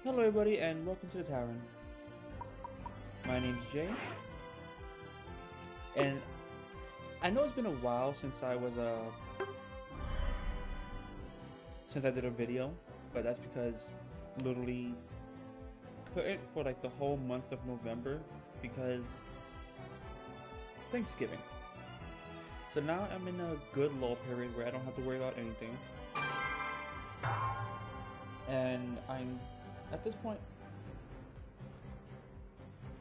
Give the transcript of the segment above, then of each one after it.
Hello everybody and welcome to the Tavern. My name's Jay. And I know it's been a while since I did a video, but that's because literally couldn't for like the whole month of November because Thanksgiving. So now I'm in a good lull period where I don't have to worry about anything. And I'm at this point,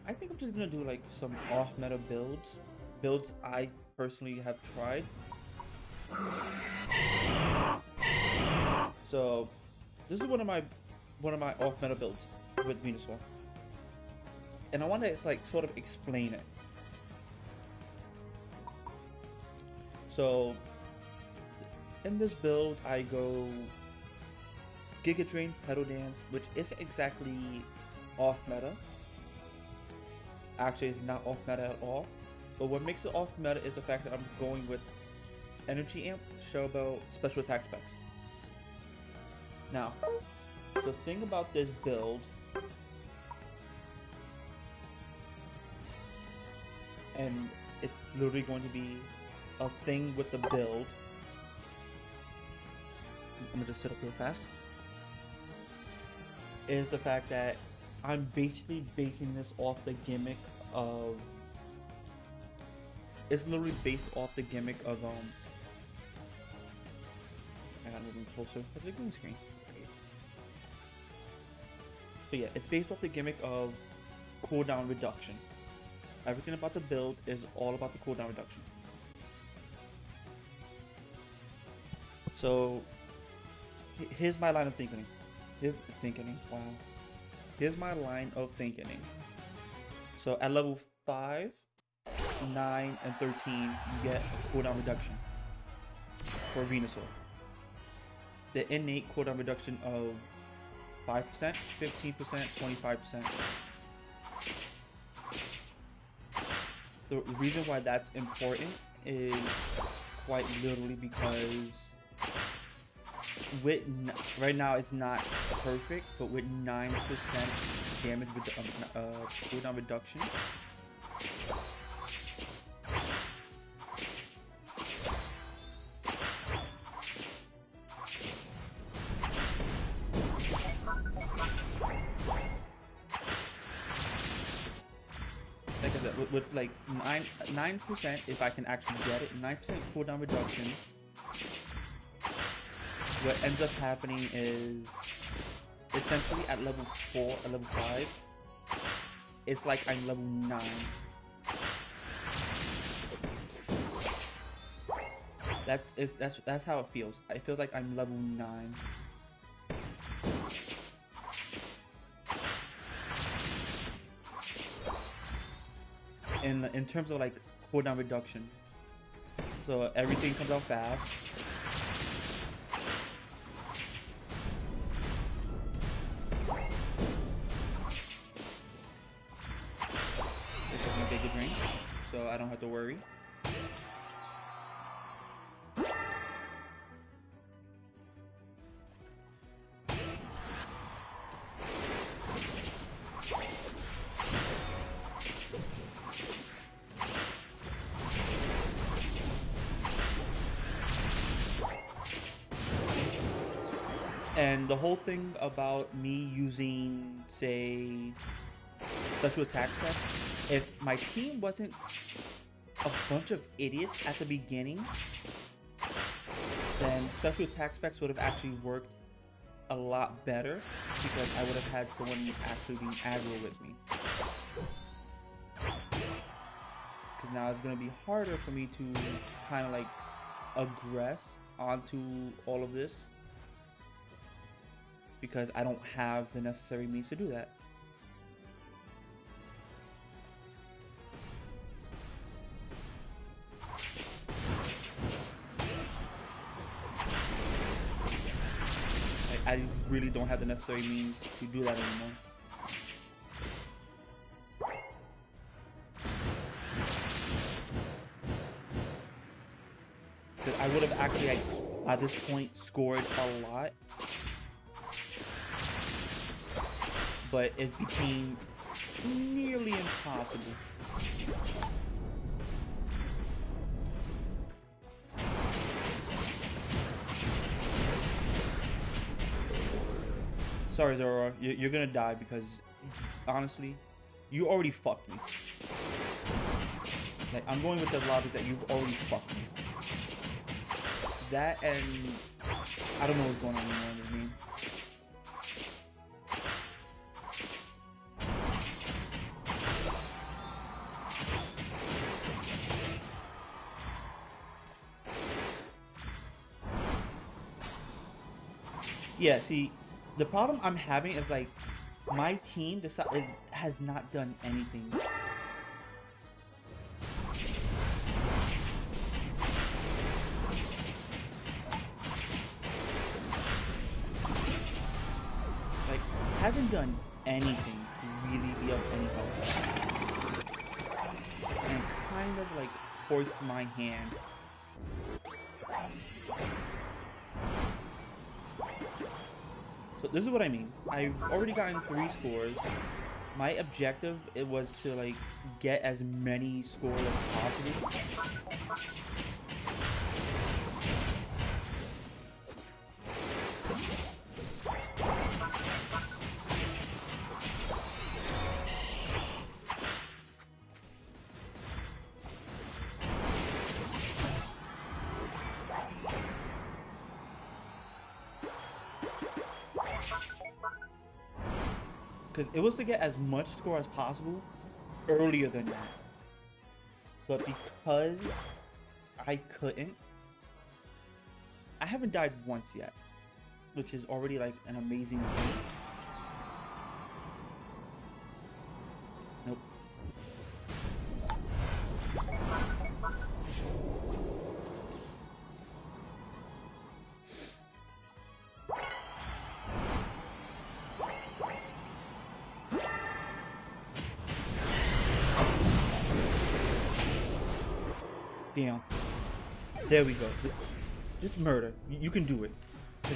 I think I'm just gonna do like some off-meta builds I personally have tried. So this is one of my off-meta builds with Venusaur, and I want to like sort of explain it. So in this build, I go Giga Drain, Pedal Dance, which isn't exactly off meta. Actually, it's not off meta at all. But what makes it off meta is the fact that I'm going with Energy Amp, Shell Bell, Special Attack Specs. Now, the thing about this build and it's literally going to be a thing with the build. I'm gonna just sit up real fast. Is the fact that I'm basically basing this off the gimmick of. It's literally based off the gimmick of I gotta move in closer. It's a green screen. But yeah, it's based off the gimmick of cooldown reduction. Everything about the build is all about the cooldown reduction. So here's my line of thinking. Wow. Here's my line of thinking. So at level 5, 9, and 13, you get a cooldown reduction for Venusaur. The innate cooldown reduction of 5%, 15%, 25%. The reason why that's important is quite literally because right now it's not perfect, but with 9% damage with cooldown reduction, like I said, with like 9%, if I can actually get it, 9% cooldown reduction. What ends up happening is essentially at level 4 or level 5, it's like I'm level 9. That's how it feels. It feels like I'm level 9. In terms of like cooldown reduction. So everything comes out fast. So I don't have to worry. And the whole thing about me using, say, special attack specs, if my team wasn't a bunch of idiots at the beginning, then special attack specs would have actually worked a lot better because I would have had someone actually being aggro with me. Because now it's going to be harder for me to kind of like aggress onto all of this because I don't have the necessary means to do that. I really don't have the necessary means to do that anymore. Because I would have actually, like, at this point, scored a lot but it became nearly impossible. Sorry, Zora, you're gonna die because, honestly, you already fucked me. Like, I'm going with the logic that you've already fucked me. That and I don't know what's going on anymore with me. Yeah, see, the problem I'm having is like my team has not done anything. Like, hasn't done anything to really be of any help. And kind of like forced my hand. So this is what I mean. I've already gotten 3 scores. My objective, it was to like get as many scores as possible. Because it was to get as much score as possible earlier than that. But because I couldn't, I haven't died once yet, which is already like an amazing thing. Nope. Damn. There we go. Just murder. You can do it.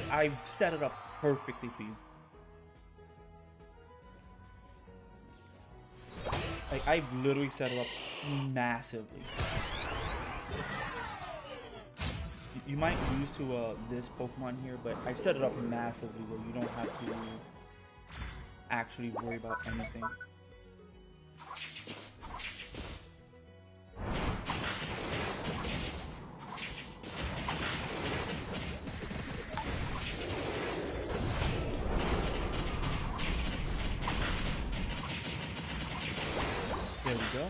I've set it up perfectly for you. Like, I've literally set it up massively. You might lose to this Pokemon here, but I've set it up massively where you don't have to actually worry about anything. There we go.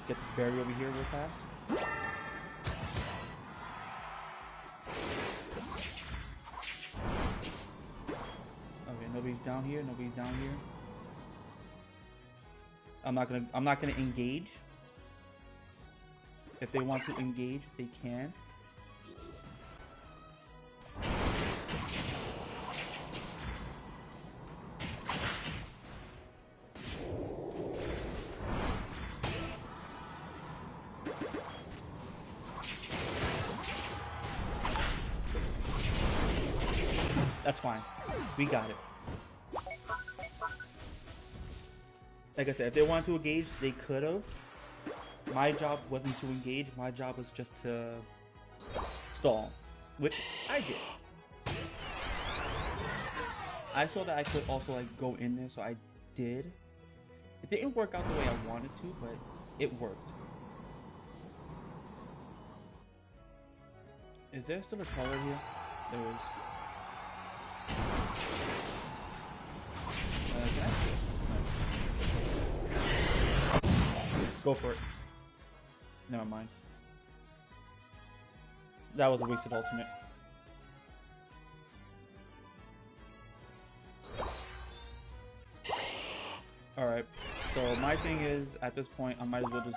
Get this berry over here real fast. Okay, nobody's down here. Nobody's down here. I'm not gonna engage. If they want to engage, they can. That's fine. We got it. Like I said, if they wanted to engage, they could have. My job wasn't to engage. My job was just to stall, which I did. I saw that I could also like go in there, so I did. It didn't work out the way I wanted to, but it worked. Is there still a Charlie here? There is. Can I skip? No. Go for it. Never mind. That was a wasted ultimate. Alright, so my thing is, at this point, I might as well just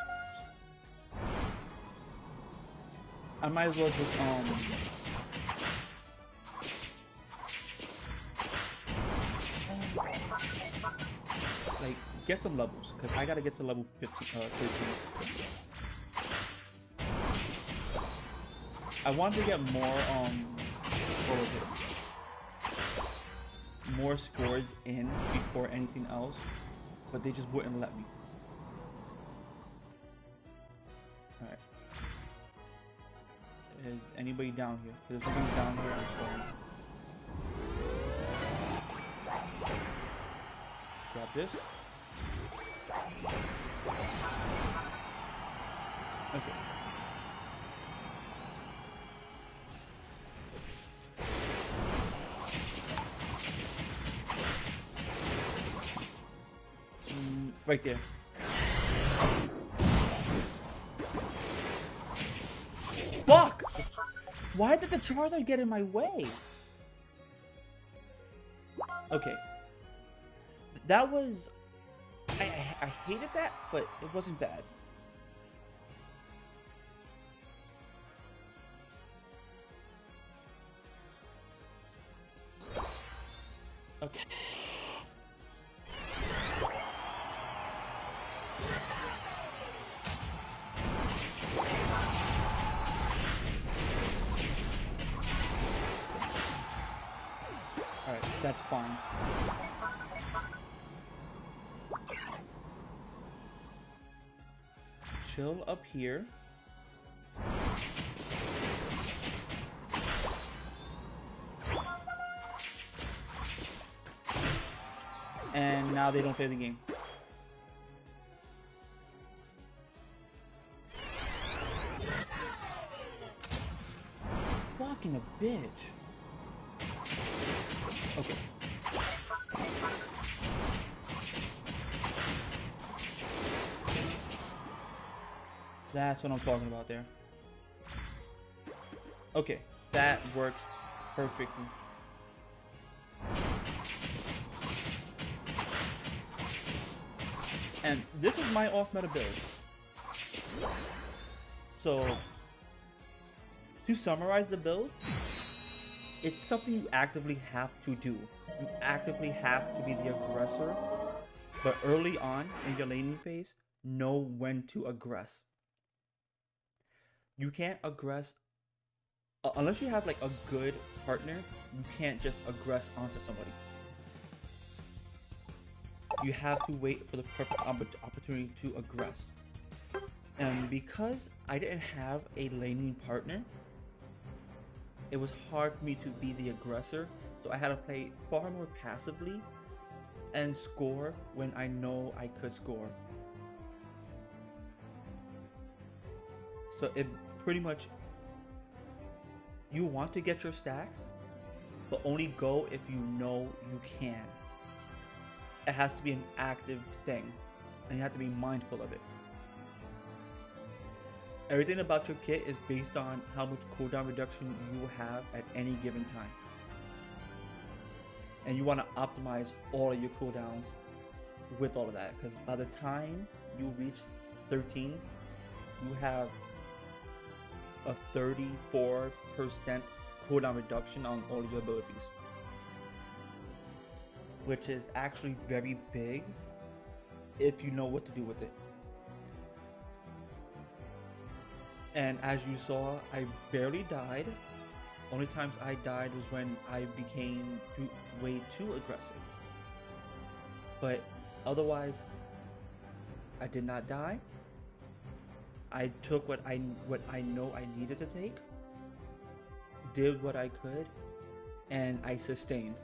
like, get some levels, because I gotta get to level 13. I want to get more, what was it? more scores in before anything else, but they just wouldn't let me. Alright. Is anybody down here? If there's nobody down here, I'm sorry. Grab this. Okay. Right there. Fuck! Why did the Charizard get in my way? Okay. That was... I hated that, but it wasn't bad. Okay. Alright, that's fine. Chill up here. And now they don't play the game. Fucking a bitch. Okay. That's what I'm talking about there. Okay, that works perfectly. And this is my off-meta build. So, to summarize the build, it's something you actively have to do. You actively have to be the aggressor, but early on in your laning phase, know when to aggress. You can't aggress unless you have like a good partner. You can't just aggress onto somebody. You have to wait for the perfect opportunity to aggress. And because I didn't have a laning partner, it was hard for me to be the aggressor, so I had to play far more passively and score when I know I could score. So it pretty much, you want to get your stacks, but only go if you know you can. It has to be an active thing, and you have to be mindful of it. Everything about your kit is based on how much cooldown reduction you have at any given time. And you want to optimize all of your cooldowns with all of that, because by the time you reach 13, you have a 34% cooldown reduction on all of your abilities, which is actually very big if you know what to do with it. And as you saw, I barely died. Only times I died was when I became way too aggressive. But otherwise, I did not die. I took what I know I needed to take, did what I could, and I sustained.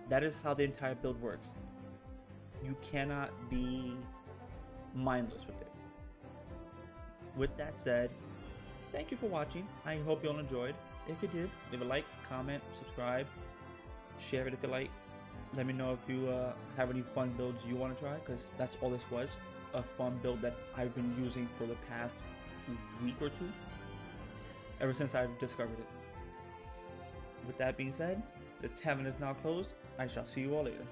That is how the entire build works. You cannot be mindless with it. With that said, thank you for watching. I hope you all enjoyed. If you did, leave a like, comment, subscribe, share it if you like. Let me know if you have any fun builds you want to try, because that's all this was. A fun build that I've been using for the past week or two, ever since I've discovered it. With that being said, the tavern is now closed. I shall see you all later.